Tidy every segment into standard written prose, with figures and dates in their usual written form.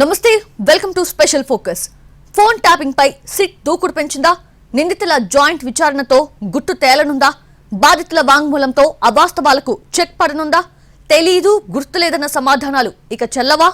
నమస్తే, welcome to special focus. Phone tapping పై SIT దూకుడు పెంచిందా? నిందితుల జాయింట్ విచారణతో గుట్టు తేలనుందా? బాధితుల వాంగ్మూలంతో అవాస్తవాలకు చెక్ పడనుందా? తెలీదు, గుర్తులేదన్న సమాధానాలు ఇక చెల్లవా?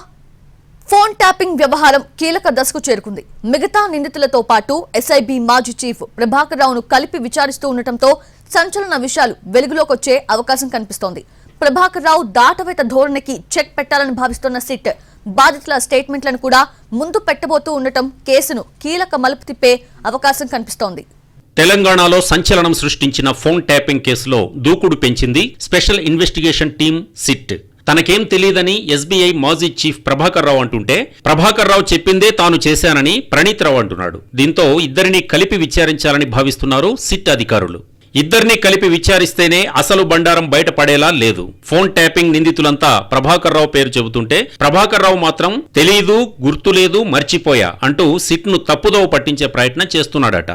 ఫోన్ ట్యాపింగ్ వ్యవహారం కీలక దశకు చేరుకుంది. మిగతా నిందితులతో పాటు ఎస్ఐబి మాజీ చీఫ్ ప్రభాకర్ రావును కలిపి విచారిస్తూ ఉండటంతో సంచలన విషయాలు వెలుగులోకొచ్చే అవకాశం కనిపిస్తోంది. ప్రభాకర్ రావు దాటవేత ధోరణికి చెక్ పెట్టాలని భావిస్తున్న సిట్ బాధితుల స్టేట్మెంట్లను కూడా ముందు పెట్టబోతూ ఉండటం కేసును కీలక మలుపు తిప్పే అవకాశం కనిపిస్తోంది. తెలంగాణలో సంచలనం సృష్టించిన ఫోన్ ట్యాపింగ్ కేసులో దూకుడు పెంచింది స్పెషల్ ఇన్వెస్టిగేషన్ టీం సిట్. తనకేం తెలియదని ఎస్బీఐ మాజీ చీఫ్ ప్రభాకర్ రావు అంటుంటే, ప్రభాకర్ రావు చెప్పిందే తాను చేశానని ప్రణీత్ రావు అంటున్నాడు. దీంతో ఇద్దరిని కలిపి విచారించాలని భావిస్తున్నారు సిట్ అధికారులు. ఇద్దరిని కలిపి విచారిస్తేనే అసలు బండారం బయటపడేలా లేదు. ఫోన్ ట్యాపింగ్ నిందితులంతా ప్రభాకర్ రావు పేరు చెబుతుంటే, ప్రభాకర్ రావు మాత్రం తెలీదు, గుర్తులేదు, మర్చిపోయా అంటూ సిట్ను తప్పుదోవ పట్టించే ప్రయత్నం చేస్తున్నాడట.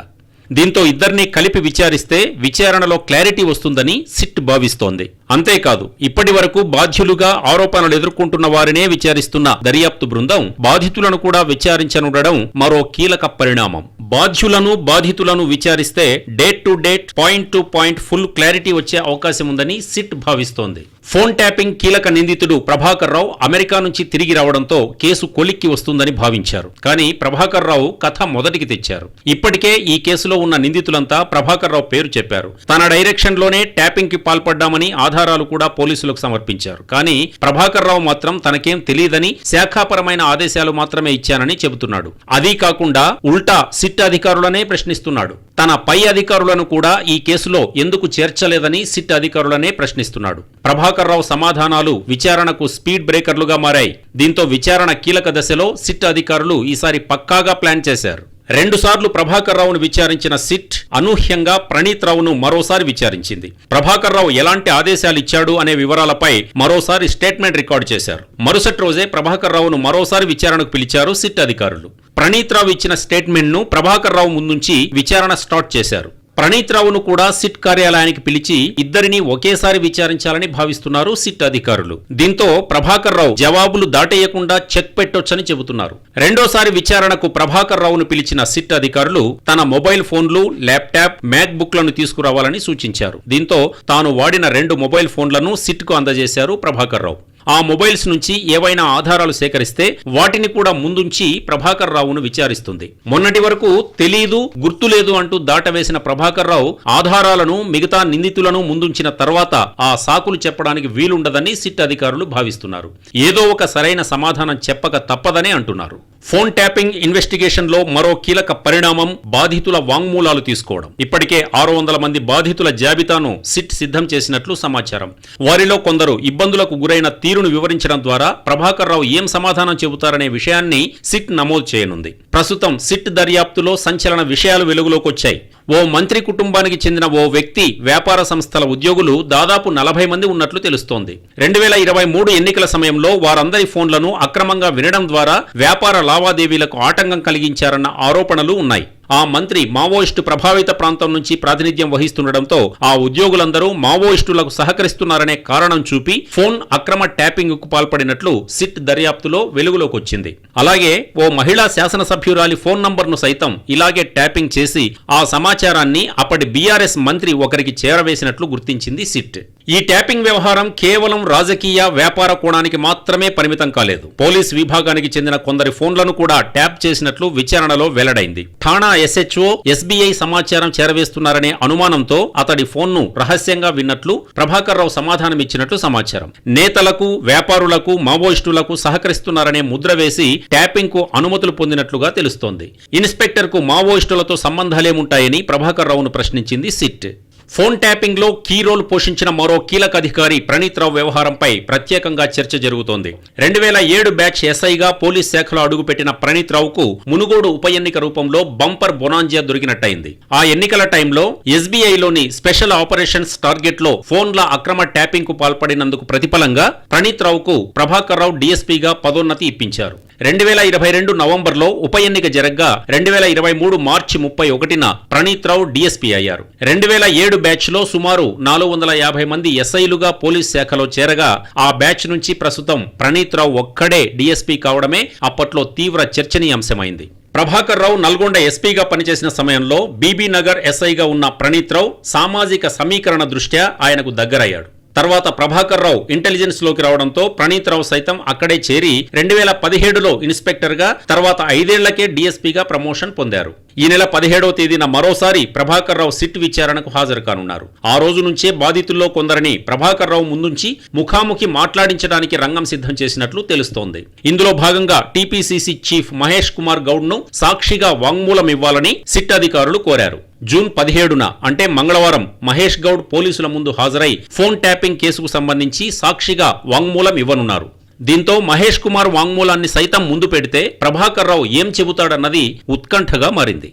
దీంతో ఇద్దరిని కలిపి విచారిస్తే విచారణలో క్లారిటీ వస్తుందని సిట్ భావిస్తోంది. అంతేకాదు, ఇప్పటి వరకు బాధ్యులుగా ఆరోపణలు ఎదుర్కొంటున్న వారినే విచారిస్తున్న దర్యాప్తు బృందం బాధితులను కూడా విచారించనుండడం మరో కీలక పరిణామం. బాధితులను విచారిస్తే date to date, point to point full clarity వచ్చే అవకాశం ఉందని సిట్ భావిస్తోంది. ఫోన్ ట్యాపింగ్ కీలక నిందితుడు ప్రభాకర్ రావు అమెరికా నుంచి తిరిగి రావడంతో కేసు కొలిక్కి వస్తుందని భావించారు. కానీ ప్రభాకర్ రావు కథ మొదటికి తెచ్చారు. ఇప్పటికే ఈ కేసులో ఉన్న నిందితులంతా ప్రభాకర్ రావు పేరు చెప్పారు. తన డైరెక్షన్ లోనే ట్యాపింగ్ కి పాల్పడ్డామని ఆధారాలు కూడా పోలీసులకు సమర్పించారు. కానీ ప్రభాకర్ రావు మాత్రం తనకేం తెలియదని, శాఖాపరమైన ఆదేశాలు మాత్రమే ఇచ్చానని చెబుతున్నాడు. అదీ కాకుండా ఉల్టా సిట్ అధికారులనే ప్రశ్నిస్తున్నాడు. తన పై అధికారులను కూడా ఈ కేసులో ఎందుకు చేర్చలేదని సిట్ అధికారులనే ప్రశ్నిస్తున్నాడు. ప్రభాకర్ రావు సమాధానాలు విచారణకు స్పీడ్ బ్రేకర్లుగా మారాయి. దీంతో విచారణ కీలక దశలో సిట్ అధికారులు ఈసారి పక్కాగా ప్లాన్ చేశారు. 2 సార్లు ప్రభాకర్ రావును విచారించిన సిట్ అనూహ్యంగా ప్రణీత్ రావును మరోసారి విచారించింది. ప్రభాకర్ రావు ఎలాంటి ఆదేశాలు ఇచ్చాడు అనే వివరాలపై మరోసారి స్టేట్మెంట్ రికార్డు చేశారు. మరుసటి రోజే ప్రభాకర్ రావును మరోసారి విచారణకు పిలిచారు సిట్ అధికారులు. ప్రణీత్ రావు ఇచ్చిన స్టేట్మెంట్ ను ప్రభాకర్ రావు ముందుంచి విచారణ స్టార్ట్ చేశారు. ప్రణీత్ రావును కూడా సిట్ కార్యాలయానికి పిలిచి ఇద్దరిని ఒకేసారి విచారించాలని భావిస్తున్నారు సిట్ అధికారులు. దీంతో ప్రభాకర్ రావు జవాబులు దాటేయకుండా చెక్ పెట్టొచ్చని చెబుతున్నారు. రెండోసారి విచారణకు ప్రభాకర్ రావును పిలిచిన సిట్ అధికారులు తన మొబైల్ ఫోన్లు, ల్యాప్టాప్, మ్యాక్ బుక్లను తీసుకురావాలని సూచించారు. దీంతో తాను వాడిన 2 మొబైల్ ఫోన్లను సిట్ కు అందజేశారు ప్రభాకర్ రావు. ఆ మొబైల్స్ నుంచి ఏవైనా ఆధారాలు సేకరిస్తే వాటిని కూడా ముందుంచి ప్రభాకర్ రావును విచారిస్తుంది. మొన్నటి వరకు తెలీదు, గుర్తులేదు అంటూ దాటవేసిన ప్రభాకర్ రావు ఆధారాలను, మిగతా నిందితులను ముందుంచిన తర్వాత ఆ సాకులు చెప్పడానికి వీలుండదని సిట్ అధికారులు భావిస్తున్నారు. ఏదో ఒక సరైన సమాధానం చెప్పక తప్పదనే అంటున్నారు. ఫోన్ ట్యాపింగ్ ఇన్వెస్టిగేషన్ లో మరో కీలక పరిణామం బాధితుల వాంగ్మూలాలు తీసుకోవడం. ఇప్పటికే 600 మంది బాధితుల జాబితాను సిట్ సిద్ధం చేసినట్లు సమాచారం. వారిలో కొందరు ఇబ్బందులకు గురైన తీరును వివరించడం ద్వారా ప్రభాకర్ రావు ఏం సమాధానం చెబుతారనే విషయాన్ని సిట్ నమోదు చేయనుంది. ప్రస్తుతం సిట్ దర్యాప్తులో సంచలన విషయాలు వెలుగులోకొచ్చాయి. ఓ మంత్రి కుటుంబానికి చెందిన ఓ వ్యక్తి వ్యాపార సంస్థల ఉద్యోగులు దాదాపు 40 మంది ఉన్నట్లు తెలుస్తోంది. 2023 ఎన్నికల సమయంలో వారందరి ఫోన్లను అక్రమంగా వినడం ద్వారా వ్యాపార లావాదేవీలకు ఆటంకం కలిగించారన్న ఆరోపణలు ఉన్నాయి. ఆ మంత్రి మావోయిస్టు ప్రభావిత ప్రాంతం నుంచి ప్రాతినిధ్యం వహిస్తుండటంతో ఆ ఉద్యోగులందరూ మావోయిస్టులకు సహకరిస్తున్నారనే కారణం చూపి ఫోన్ అక్రమ ట్యాపింగ్ కు పాల్పడినట్లు సిట్ దర్యాప్తులో వెలుగులోకొచ్చింది. అలాగే ఓ మహిళా శాసనసభ్యురాలి ఫోన్ నంబర్ను సైతం ఇలాగే ట్యాపింగ్ చేసి ఆ సమాచారాన్ని అప్పటి బీఆర్ఎస్ మంత్రి ఒకరికి చేరవేసినట్లు గుర్తించింది సిట్. ఈ ట్యాపింగ్ వ్యవహారం కేవలం రాజకీయ, వ్యాపార కోణానికి మాత్రమే పరిమితం కాలేదు. పోలీస్ విభాగానికి చెందిన కొందరి ఫోన్లను కూడా ట్యాప్ చేసినట్లు విచారణలో వెల్లడైంది. ఠాణా ఎస్హెచ్ఓ ఎస్బీఐ సమాచారం చేరవేస్తున్నారనే అనుమానంతో అతడి ఫోన్ను రహస్యంగా విన్నట్లు ప్రభాకర్ రావు సమాధానం ఇచ్చినట్లు సమాచారం. నేతలకు, వ్యాపారులకు, మావోయిస్టులకు సహకరిస్తున్నారనే ముద్ర వేసి ట్యాపింగ్ కు అనుమతులు పొందినట్లుగా తెలుస్తోంది. ఇన్స్పెక్టర్ కు మావోయిస్టులతో సంబంధాలేముంటాయని ప్రభాకర్ రావును ప్రశ్నించింది సిట్. ఫోన్ ట్యాపింగ్ లో కీ రోల్ పోషించిన మరో కీలక అధికారి ప్రణీత్ రావు వ్యవహారంపై ప్రత్యేకంగా చర్చ జరుగుతోంది. 2007 బ్యాచ్ ఎస్ఐగా పోలీస్ శాఖలో అడుగుపెట్టిన ప్రణీత్ రావుకు మునుగోడు ఉప ఎన్నిక రూపంలో బంపర్ బొనాంజా దొరికినట్టయింది. ఆ ఎన్నికల టైంలో ఎస్బీఐలోని స్పెషల్ ఆపరేషన్స్ టార్గెట్ లో ఫోన్ల అక్రమ ట్యాపింగ్ కు పాల్పడినందుకు ప్రతిఫలంగా ప్రణీత్ రావుకు ప్రభాకర్ రావు డీఎస్పీగా పదోన్నతి ఇప్పించారు. 2022 నవంబర్లో ఉప ఎన్నిక జరగ్గా 2023 మార్చి 31న ప్రణీత్ రావు డీఎస్పీ అయ్యారు. 2007 బ్యాచ్లో సుమారు 450 మంది ఎస్ఐలుగా పోలీస్ శాఖలో చేరగా ఆ బ్యాచ్ నుంచి ప్రస్తుతం ప్రణీత్ రావు ఒక్కడే డీఎస్పీ కావడమే అప్పట్లో తీవ్ర చర్చనీయాంశమైంది. ప్రభాకర్ రావు నల్గొండ ఎస్పీగా పనిచేసిన సమయంలో బీబీ నగర్ ఎస్ఐగా ఉన్న ప్రణీత్ రావు సామాజిక సమీకరణ దృష్ట్యా ఆయనకు దగ్గరయ్యాడు. తర్వాత ప్రభాకర్ రావు ఇంటెలిజెన్స్ లోకి రావడంతో ప్రణీత్ రావు సైతం అక్కడే చేరి 2017లో ఇన్స్పెక్టర్ గా తర్వాత 5 ఏళ్లకే డీఎస్పీగా ప్రమోషన్ పొందారు. ఈ నెల 17వ తేదీన మరోసారి ప్రభాకర్ రావు సిట్ విచారణకు హాజరు కానున్నారు. ఆ రోజు నుంచే బాధితుల్లో కొందరిని ప్రభాకర్ రావు ముందుంచి ముఖాముఖి మాట్లాడించడానికి రంగం సిద్ధం చేసినట్లు తెలుస్తోంది. ఇందులో భాగంగా టీపీసీసీ చీఫ్ మహేష్ కుమార్ గౌడ్ ను సాక్షిగా వాంగ్మూలం ఇవ్వాలని సిట్ అధికారులు కోరారు. జూన్ 17న అంటే మంగళవారం మహేష్ గౌడ్ పోలీసుల ముందు హాజరై ఫోన్ ట్యాపింగ్ కేసుకు సంబంధించి సాక్షిగా వాంగ్మూలం ఇవ్వనున్నారు. దీంతో మహేష్ కుమార్ వాంగ్మూలాన్ని సైతం ముందు పెడితే ప్రభాకర్ రావు ఏం చెబుతాడన్నది ఉత్కంఠగా మారింది.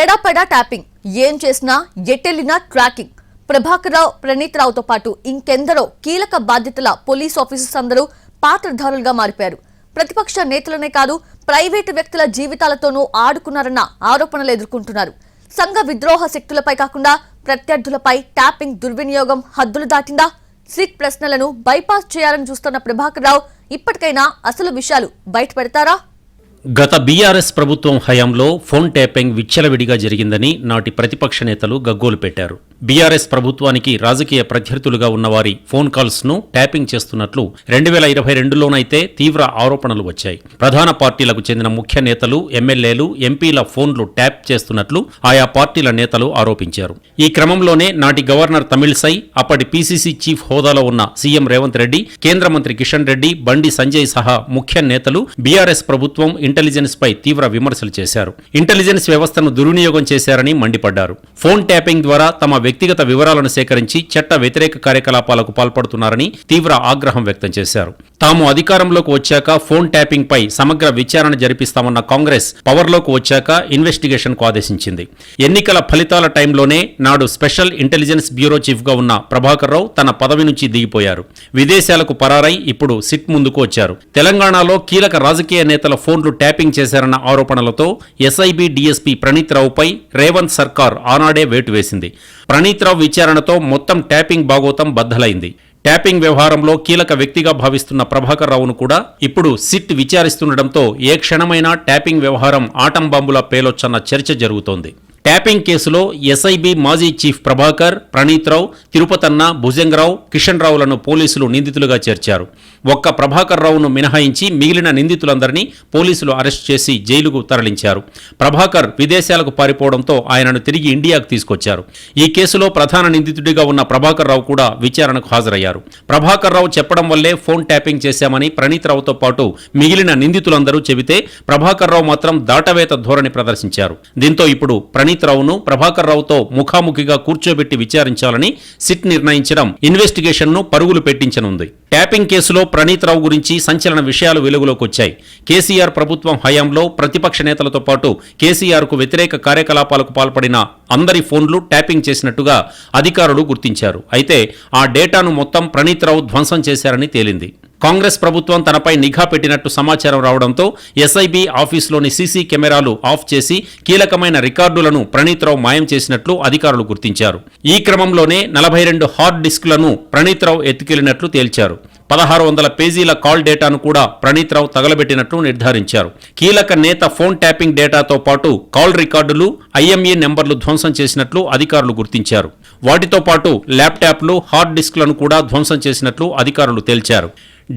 ఎడాపెడా ట్యాపింగ్, ఏం చేసినా ఎట్టెళ్లినా ట్రాకింగ్. ప్రభాకర్ రావు, ప్రణీత్ రావుతో పాటు ఇంకెందరో కీలక బాధ్యతల పోలీస్ ఆఫీసర్స్ అందరూ పాత్రధారులుగా మారిపోయారు. ప్రతిపక్ష నేతలనే కాదు, ప్రైవేటు వ్యక్తుల జీవితాలతోనూ ఆడుకున్నారన్న ఆరోపణలు ఎదుర్కొంటున్నారు. సంఘ విద్రోహ శక్తులపై కాకుండా ప్రత్యర్థులపై ట్యాపింగ్ దుర్వినియోగం హద్దులు దాటిందా? సిట్ ప్రశ్నలను బైపాస్ చేయాలని చూస్తున్న ప్రభాకర్ రావు ఇప్పటికైనా అసలు విషయాలు బయటపెడతారా? గత బీఆర్ఎస్ ప్రభుత్వం హయాంలో ఫోన్ ట్యాపింగ్ విచ్చలవిడిగా జరిగిందని నాటి ప్రతిపక్ష నేతలు గగ్గోలు పెట్టారు. బీఆర్ఎస్ ప్రభుత్వానికి రాజకీయ ప్రత్యర్థులుగా ఉన్నవారి ఫోన్ కాల్స్ ను ట్యాపింగ్ చేస్తున్నట్లు 2022లోనైతే తీవ్ర ఆరోపణలు వచ్చాయి. ప్రధాన పార్టీలకు చెందిన ముఖ్య నేతలు, ఎమ్మెల్యేలు, ఎంపీల ఫోన్లు ట్యాప్ చేస్తున్నట్లు ఆయా పార్టీల నేతలు ఆరోపించారు. ఈ క్రమంలోనే నాటి గవర్నర్ తమిళిసై, అప్పటి పీసీసీ చీఫ్ హోదాలో ఉన్న సీఎం రేవంత్ రెడ్డి, కేంద్ర మంత్రి కిషన్ రెడ్డి, బండి సంజయ్ సహా ముఖ్య నేతలు బీఆర్ఎస్ ప్రభుత్వం ఇంటెలిజెన్స్ పై తీవ్ర విమర్శలు చేశారు. ఇంటెలిజెన్స్ వ్యవస్థను దుర్వినియోగం చేశారని మండిపడ్డారు. ఫోన్ ట్యాపింగ్ ద్వారా తమ వ్యక్తిగత వివరాలను సేకరించి చట్ట వ్యతిరేక కార్యకలాపాలకు పాల్పడుతున్నారని తీవ్ర ఆగ్రహం వ్యక్తం చేశారు. తాము అధికారంలోకి వచ్చాక ఫోన్ ట్యాపింగ్ పై సమగ్ర విచారణ జరిపిస్తామన్న కాంగ్రెస్ పవర్లోకి వచ్చాక ఇన్వెస్టిగేషన్ కు ఆదేశించింది. ఎన్నికల ఫలితాల టైంలోనే నాడు స్పెషల్ ఇంటెలిజెన్స్ బ్యూరో చీఫ్ గా ఉన్న ప్రభాకర్ రావు తన పదవి నుంచి దిగిపోయారు. విదేశాలకు పరారై ఇప్పుడు సిట్ ముందుకు వచ్చారు. తెలంగాణలో కీలక రాజకీయ నేతల ఫోన్లు ట్యాపింగ్ చేశారన్న ఆరోపణలతో ఎస్ఐబి డీఎస్పీ ప్రణీత్ రావుపై రేవంత్ సర్కార్ ఆనాడే వేటు వేసింది. ప్రణీత్ రావు విచారణతో మొత్తం ట్యాపింగ్ బాగోతం బద్దలైంది. ట్యాపింగ్ వ్యవహారంలో కీలక వ్యక్తిగా భావిస్తున్న ప్రభాకర్ రావును కూడా ఇప్పుడు సిట్ విచారిస్తుండటంతో ఏ క్షణమైనా ట్యాపింగ్ వ్యవహారం ఆటం బాంబులా పేలొచ్చన్న చర్చ జరుగుతోంది. ట్యాపింగ్ కేసులో ఎస్ఐబి మాజీ చీఫ్ ప్రభాకర్, ప్రణీత్ రావు, తిరుపతన్న, భుజంగరావు, కిషన్ రావులను పోలీసులు నిందితులుగా చేర్చారు. ఒక్క ప్రభాకర్ రావును మినహాయించి మిగిలిన నిందితులందరినీ పోలీసులు అరెస్ట్ చేసి జైలుకు తరలించారు. ప్రభాకర్ విదేశాలకు పారిపోవడంతో ఆయనను తిరిగి ఇండియాకు తీసుకొచ్చారు. ఈ కేసులో ప్రధాన నిందితుడిగా ఉన్న ప్రభాకర్ రావు కూడా విచారణకు హాజరయ్యారు. ప్రభాకర్ రావు చెప్పడం వల్లే ఫోన్ ట్యాపింగ్ చేశామని ప్రణీత్ రావుతో పాటు మిగిలిన నిందితులందరూ చెబితే ప్రభాకర్ రావు మాత్రం దాటవేత ధోరణి ప్రదర్శించారు. దీంతో ఇప్పుడు ప్రణీత్ రావును ప్రభాకర్ రావుతో ముఖాముఖిగా కూర్చోబెట్టి విచారించాలని సిట్ నిర్ణయించడం ఇన్వెస్టిగేషన్ ను పరుగులు పెట్టించనుంది. ట్యాపింగ్ కేసులో ప్రణీత్ రావు గురించి సంచలన విషయాలు వెలుగులోకి వచ్చాయి. కేసీఆర్ ప్రభుత్వం హయాంలో ప్రతిపక్ష నేతలతో పాటు కేసీఆర్ కు వ్యతిరేక కార్యకలాపాలకు పాల్పడిన అందరి ఫోన్లు ట్యాపింగ్ చేసినట్టుగా అధికారులు గుర్తించారు. అయితే ఆ డేటాను మొత్తం ప్రణీత్ రావు ధ్వంసం చేశారని తేలింది. కాంగ్రెస్ ప్రభుత్వం తనపై నిఘా పెట్టినట్టు సమాచారం రావడంతో ఎస్ఐబి ఆఫీసులోని సీసీ కెమెరాలు ఆఫ్ చేసి కీలకమైన రికార్డులను ప్రణీత్ రావు మాయం చేసినట్లు అధికారులు గుర్తించారు. ఈ క్రమంలోనే 42 హార్డ్ డిస్కులను ప్రణీత్ రావు ఎత్తుకెళ్లినట్లు తేల్చారు. 1600 పేజీల కాల్ డేటాను కూడా ప్రణీత్ రావు తగలబెట్టినట్లు నిర్ధారించారు. కీలక నేత ఫోన్ ట్యాపింగ్ డేటాతో పాటు కాల్ రికార్డులు, ఐఎంఈ నెంబర్లు ధ్వంసం చేసినట్లు అధికారులు గుర్తించారు. వాటితో పాటు ల్యాప్టాప్లు, హార్డ్ డిస్క్లను కూడా ధ్వంసం చేసినట్లు అధికారులు తేల్చారు.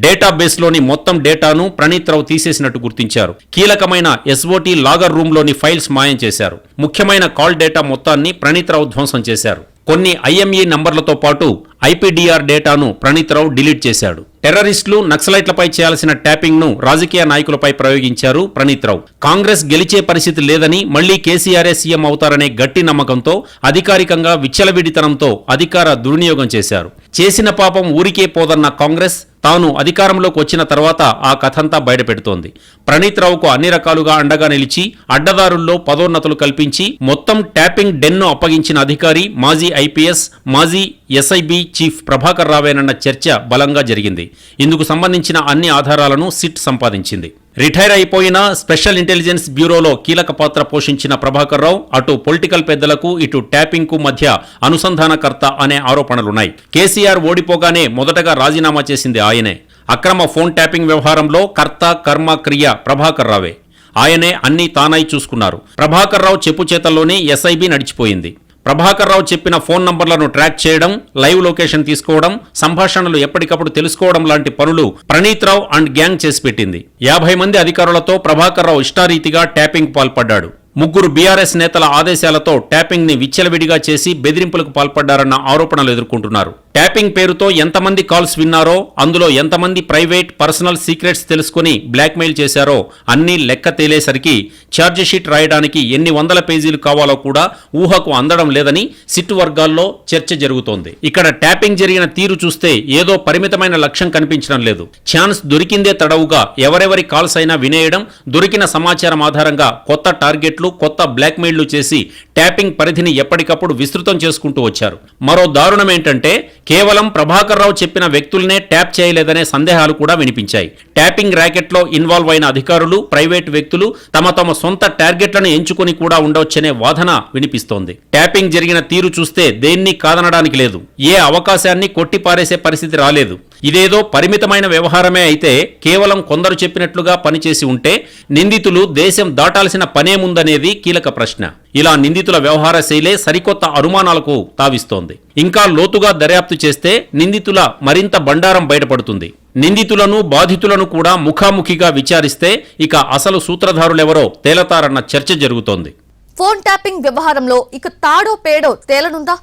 డేటాబేస్లోని మొత్తం డేటాను ప్రణీత్ రావు తీసేసినట్టు గుర్తించారు. కీలకమైన ఎస్ఓటీ లాగర్ రూమ్లోని ఫైల్స్ మాయం చేశారు. ముఖ్యమైన కాల్ డేటా మొత్తాన్ని ప్రణీత్ రావు ధ్వంసం చేశారు. కొన్ని ఐఎంఈ నంబర్లతో పాటు ఐపీడీఆర్ డేటాను ప్రణీత్ రావు డిలీట్ చేశాడు. టెర్రరిస్టులు, నక్సలైట్లపై చేయాల్సిన ట్యాపింగ్ ను రాజకీయ నాయకులపై ప్రయోగించారు ప్రణీత్ రావు. కాంగ్రెస్ గెలిచే పరిస్థితి లేదని, మళ్లీ కేసీఆర్ఏ సీఎం అవుతారనే గట్టి నమ్మకంతో అధికారికంగా విచ్చలవిడితనంతో అధికార దుర్వినియోగం చేశారు. చేసిన పాపం ఊరికే పోదన్న కాంగ్రెస్ తాను అధికారంలోకి వచ్చిన తర్వాత ఆ కథంతా బయటపెడుతోంది. ప్రణీత్ రావుకు అన్ని రకాలుగా అండగా నిలిచి అడ్డదారుల్లో పదోన్నతులు కల్పించి మొత్తం ట్యాపింగ్ డెన్ను అప్పగించిన అధికారి మాజీ ఐపీఎస్, మాజీ ఎస్ఐబి చీఫ్ ప్రభాకర్ రావేనన్న చర్చ బలంగా జరిగింది. ఇందుకు సంబంధించిన అన్ని ఆధారాలను సిట్ సంపాదించింది. రిటైర్ అయిపోయిన స్పెషల్ ఇంటెలిజెన్స్ బ్యూరోలో కీలక పాత్ర పోషించిన ప్రభాకర్ రావు అటు పొలిటికల్ పెద్దలకు ఇటు ట్యాపింగ్ కు మధ్య అనుసంధానకర్త అనే ఆరోపణలున్నాయి. కేసీఆర్ ఓడిపోగానే మొదటగా రాజీనామా చేసింది ఆయనే. అక్రమ ఫోన్ ట్యాపింగ్ వ్యవహారంలో కర్త కర్మ క్రియ ప్రభాకర్ రావే. ఆయనే అన్నీ తానై చూసుకున్నారు. ప్రభాకర్ రావు చెప్పుచేతల్లోనే ఎస్ఐబి నడిచిపోయింది. ప్రభాకర్ రావు చెప్పిన ఫోన్ నంబర్లను ట్రాక్ చేయడం, లైవ్ లొకేషన్ తీసుకోవడం, సంభాషణలు ఎప్పటికప్పుడు తెలుసుకోవడం లాంటి పనులు ప్రణీత్ రావు అండ్ గ్యాంగ్ చేసి పెట్టింది. 50 మంది అధికారులతో ప్రభాకర్ రావు ఇష్టారీతిగా ట్యాపింగ్ పాల్పడ్డాడు. 3 బీఆర్ఎస్ నేతల ఆదేశాలతో ట్యాపింగ్ ని విచ్చలవిడిగా చేసి బెదిరింపులకు పాల్పడ్డారన్న ఆరోపణలు ఎదుర్కొంటున్నారు. ట్యాపింగ్ పేరుతో ఎంతమంది కాల్స్ విన్నారో, అందులో ఎంతమంది ప్రైవేట్ పర్సనల్ సీక్రెట్స్ తెలుసుకుని బ్లాక్మెయిల్ చేశారో అన్నీ లెక్క తేలేసరికి ఛార్జిషీట్ రాయడానికి ఎన్ని వందల పేజీలు కావాలో కూడా ఊహకు అందడం లేదని సిట్ వర్గాల్లో చర్చ జరుగుతోంది. ఇక్కడ ట్యాపింగ్ జరిగిన తీరు చూస్తే ఏదో పరిమితమైన లక్ష్యం కనిపించడం లేదు. ఛాన్స్ దొరికిందే తడవుగా ఎవరెవరి కాల్స్ అయినా వినేయడం, దొరికిన సమాచారం ఆధారంగా కొత్త టార్గెట్లు, కొత్త బ్లాక్మెయిల్లు చేసి ట్యాపింగ్ పరిధిని ఎప్పటికప్పుడు విస్తృతం చేసుకుంటూ వచ్చారు. మరో దారుణం ఏంటంటే కేవలం ప్రభాకర్ రావు చెప్పిన వ్యక్తులనే ట్యాప్ చేయలేదనే సందేహాలు కూడా వినిపించాయి. ట్యాపింగ్ ర్యాకెట్లో ఇన్వాల్వ్ అయిన అధికారులు, ప్రైవేట్ వ్యక్తులు తమ సొంత టార్గెట్లను ఎంచుకుని కూడా ఉండవచ్చనే వాదన వినిపిస్తోంది. ట్యాపింగ్ జరిగిన తీరు చూస్తే దేన్ని కాదనడానికి లేదు. ఏ అవకాశాన్ని కొట్టిపారేసే పరిస్థితి రాలేదు. ఇదేదో పరిమితమైన వ్యవహారమే అయితే కేవలం కొందరు చెప్పినట్లుగా పనిచేసి ఉంటే నిందితులు దేశం దాటాల్సిన పనేముందనేది కీలక ప్రశ్న. ఇలా నిందితుల వ్యవహార శైలే సరికొత్త అనుమానాలకు తావిస్తోంది. ఇంకా లోతుగా దర్యాప్తు చేస్తే నిందితుల మరింత బండారం బయటపడుతుంది. నిందితులను, బాధితులను కూడా ముఖాముఖిగా విచారిస్తే ఇక అసలు సూత్రధారులెవరో తేలతారన్న చర్చ జరుగుతోంది. ఫోన్ ట్యాపింగ్ వ్యవహారంలో ఇక తాడో పేడో తేలనుందా?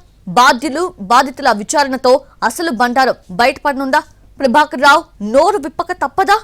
బాధితుల విచారణతో అసలు బండారం బయటపడనుందా? ప్రభాకర్ రావు నోరు విప్పక తప్పదా?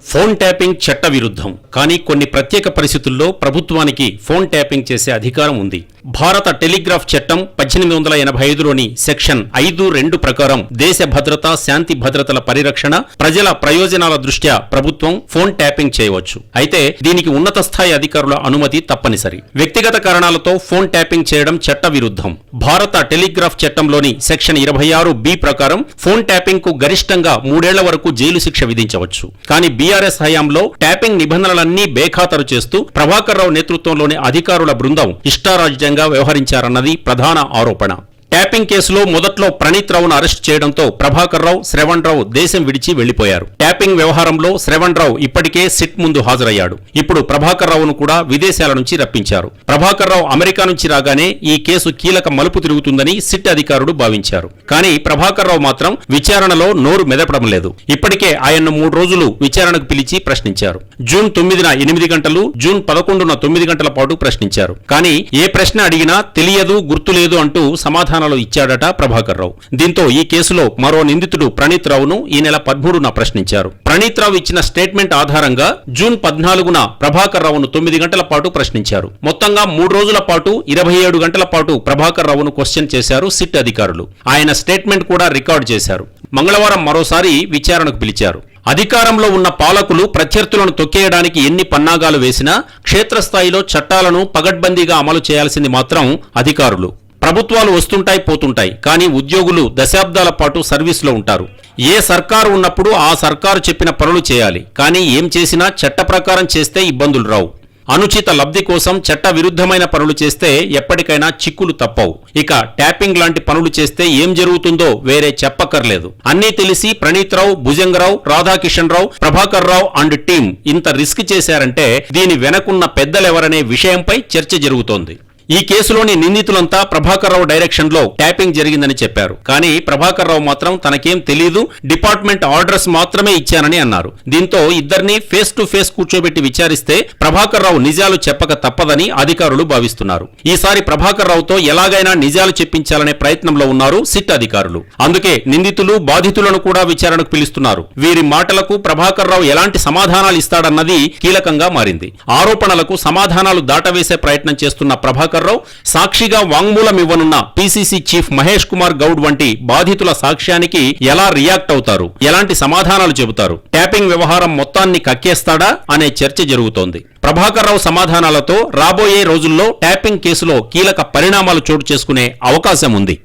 ఫోన్ ట్యాపింగ్ చట్ట విరుద్ధం. కానీ కొన్ని ప్రత్యేక పరిస్థితుల్లో ప్రభుత్వానికి ఫోన్ ట్యాపింగ్ చేసే అధికారం ఉంది. భారత టెలిగ్రాఫ్ చట్టం 1885లోని సెక్షన్ 5(2) ప్రకారం దేశ భద్రత, శాంతి భద్రతల పరిరక్షణ, ప్రజల ప్రయోజనాల దృష్ట్యా ప్రభుత్వం ఫోన్ ట్యాపింగ్ చేయవచ్చు. అయితే దీనికి ఉన్నత స్థాయి అధికారుల అనుమతి తప్పనిసరి. వ్యక్తిగత కారణాలతో ఫోన్ ట్యాపింగ్ చేయడం చట్ట విరుద్ధం. భారత టెలిగ్రాఫ్ చట్టంలోని సెక్షన్ 26(b) ప్రకారం ఫోన్ ట్యాపింగ్ కు గరిష్టంగా 3 ఏళ్ల వరకు జైలు శిక్ష విధించవచ్చు. కానీ బీఆర్ఎస్ హయాంలో ట్యాపింగ్ నిబంధనలన్నీ బేఖాతరు చేస్తూ ప్రభాకర్ రావు నేతృత్వంలోని అధికారుల బృందం ఇష్టారాజ్యంగా వ్యవహరించారన్నది ప్రధాన ఆరోపణ. ట్యాపింగ్ కేసులో మొదట్లో ప్రణీత్ రావును అరెస్ట్ చేయడంతో ప్రభాకర్ రావు, శ్రవణ్ రావు దేశం విడిచి వెళ్లిపోయారు. ట్యాపింగ్ వ్యవహారంలో శ్రవణ్ రావు ఇప్పటికే సిట్ ముందు హాజరయ్యాడు. ఇప్పుడు ప్రభాకర్ రావును కూడా విదేశాల నుంచి రప్పించారు. ప్రభాకర్ రావు అమెరికా నుంచి రాగానే ఈ కేసు కీలక మలుపు తిరుగుతుందని సిట్ అధికారులు భావించారు. కానీ ప్రభాకర్ రావు మాత్రం విచారణలో నోరు మెదపడం లేదు. ఇప్పటికే ఆయన్ను 3 రోజులు విచారణకు పిలిచి ప్రశ్నించారు. జూన్ 9న 8 గంటలు, జూన్ 11న 9 గంటల పాటు ప్రశ్నించారు. కానీ ఏ ప్రశ్న అడిగినా తెలియదు, గుర్తులేదు అంటూ సమాధానం ఇచ్చాడట ప్రభాకర్ రావు. దీంతో ఈ కేసులో మరో నిందితుడు ప్రణీత్ రావును ఈ నెల 13న ప్రశ్నించారు. ప్రణీత్ రావు ఇచ్చిన స్టేట్మెంట్ ఆధారంగా జూన్ 14న ప్రభాకర్ రావును 9 గంటల పాటు ప్రశ్నించారు. మొత్తంగా 3 రోజుల పాటు 27 గంటల పాటు ప్రభాకర్ రావును క్వశ్చన్ చేశారు సిట్ అధికారులు. ఆయన స్టేట్మెంట్ కూడా రికార్డు చేశారు. మంగళవారం మరోసారి విచారణకు పిలిచారు. అధికారంలో ఉన్న పాలకులు ప్రత్యర్థులను తొక్కేయడానికి ఎన్ని పన్నాగాలు వేసినా క్షేత్రస్థాయిలో చట్టాలను పగడ్బందీగా అమలు చేయాల్సింది మాత్రం అధికారులు. ప్రభుత్వాలు వస్తుంటాయి, పోతుంటాయి. కానీ ఉద్యోగులు దశాబ్దాల పాటు సర్వీస్లో ఉంటారు. ఏ సర్కారు ఉన్నప్పుడు ఆ సర్కారు చెప్పిన పనులు చేయాలి. కానీ ఏం చేసినా చట్ట ప్రకారం చేస్తే ఇబ్బందులు రావు. అనుచిత లబ్ధి కోసం చట్ట విరుద్ధమైన పనులు చేస్తే ఎప్పటికైనా చిక్కులు తప్పవు. ఇక ట్యాపింగ్ లాంటి పనులు చేస్తే ఏం జరుగుతుందో వేరే చెప్పక్కర్లేదు. అన్నీ తెలిసి ప్రణీత్ రావు, భుజంగరావు, రాధాకిషన్ రావు, ప్రభాకర్ రావు అండ్ టీం ఇంత రిస్క్ చేశారంటే దీని వెనకున్న పెద్దలెవరనే విషయంపై చర్చ జరుగుతోంది. ఈ కేసులోని నిందితులంతా ప్రభాకర్ రావు డైరెక్షన్ లో ట్యాపింగ్ జరిగిందని చెప్పారు. కానీ ప్రభాకర్ రావు మాత్రం తనకేం తెలీదు, డిపార్ట్మెంట్ ఆర్డర్స్ మాత్రమే ఇచ్చానని అన్నారు. దీంతో ఇద్దరిని ఫేస్ టు ఫేస్ కూర్చోబెట్టి విచారిస్తే ప్రభాకర్ రావు నిజాలు చెప్పక తప్పదని అధికారులు భావిస్తున్నారు. ఈసారి ప్రభాకర్ రావుతో ఎలాగైనా నిజాలు చెప్పించాలనే ప్రయత్నంలో ఉన్నారు సిట్ అధికారులు. అందుకే నిందితులు, బాధితులను కూడా విచారణకు పిలుస్తున్నారు. వీరి మాటలకు ప్రభాకర్ రావు ఎలాంటి సమాధానాలు ఇస్తాడన్నది కీలకంగా మారింది. ఆరోపణలకు సమాధానాలు దాటవేసే ప్రయత్నం చేస్తున్న ప్రభాకర్ రావు సాక్షిగా వాంగ్మూలం ఇవ్వనున్న పీసీసీ చీఫ్ మహేష్ కుమార్ గౌడ్ వంటి బాధితుల సాక్ష్యానికి ఎలా రియాక్ట్ అవుతారు, ఎలాంటి సమాధానాలు చెబుతారు, ట్యాపింగ్ వ్యవహారం మొత్తాన్ని కక్కేస్తాడా అనే చర్చ జరుగుతోంది. ప్రభాకర్ రావు సమాధానాలతో రాబోయే రోజుల్లో ట్యాపింగ్ కేసులో కీలక పరిణామాలు చోటు చేసుకునే అవకాశం ఉంది.